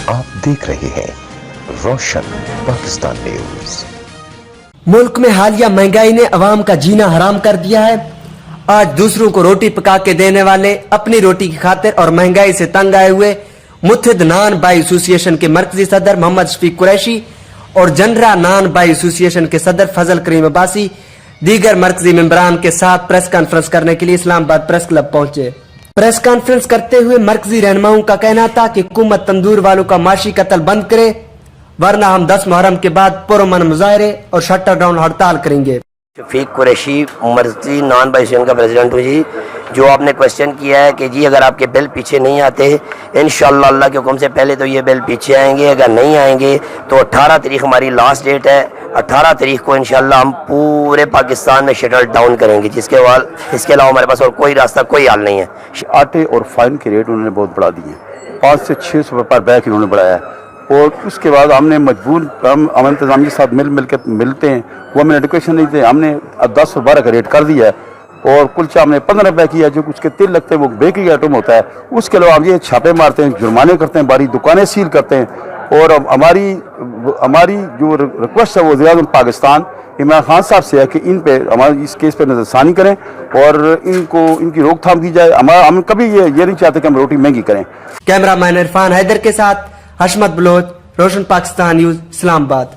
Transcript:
आप देख रहे हैं रोशन पाकिस्तान न्यूज। मुल्क में हालिया महंगाई ने अवाम का जीना हराम कर दिया है। आज दूसरों को रोटी पका के देने वाले अपनी रोटी की खातिर और महंगाई से तंग आए हुए मुत्तहिद नान बाई एसोसिएशन के मरकजी सदर मोहम्मद शफीक कुरैशी और जनरा नान बाई एसोसिएशन के सदर फजल करीम अब्बासी दीगर मरकजी मेंबरान के साथ प्रेस कॉन्फ्रेंस करने के लिए इस्लामाबाद प्रेस क्लब पहुंचे। प्रेस कॉन्फ्रेंस करते हुए मरकजी रहनुमाओं का कहना था कि हुकूमत तंदूर वालों का माशी कत्ल बंद करे, वरना हम 10 मुहर्रम के बाद पुरअमन मुजाहरे और शटर डाउन हड़ताल करेंगे। शफीक कुरैशी मरकजी नॉन बाई एसोसिएशन का प्रेसिडेंट हूँ जी। जो आपने क्वेश्चन किया है कि जी अगर आपके बिल पीछे नहीं आते, इंशाअल्लाह अल्लाह के हुक्म से पहले तो ये बिल पीछे आएंगे। अगर नहीं आएंगे तो 18 तारीख हमारी लास्ट डेट है। 18 तारीख को इंशाअल्लाह हम पूरे पाकिस्तान में शटल डाउन करेंगे, जिसके बाद इसके अलावा हमारे पास और कोई रास्ता कोई हाल नहीं है। आटे और फाइन के रेट उन्होंने बहुत बढ़ा दिए, 500 से 600 रुपये पर बैग इन्होंने बढ़ाया है। और उसके बाद हमने मजबूर हम इंतजामी के साथ मिलते हैं, वो हमें एडुकेशन नहीं थे, हमने 10 और 12 का रेट कर दिया है। और कुलचा हमने 15 रुपये किया, जो उसके तेल लगते हैं वो बेकरी आइटम होता है। उसके अलावा हम ये छापे मारते हैं, जुर्माने करते हैं, बारी दुकानें सील करते हैं। और हमारी जो रिक्वेस्ट है वो वज़ीर-ए-आज़म पाकिस्तान इमरान खान साहब से है कि इन पे हमारी इस केस पे नज़रसानी करें और इनकी रोकथाम की जाए। हम कभी ये नहीं चाहते कि हम रोटी महंगी करें। कैमरामैन इरफान हैदर के साथ हशमत बलोच, रोशन पाकिस्तान न्यूज, इस्लामाबाद।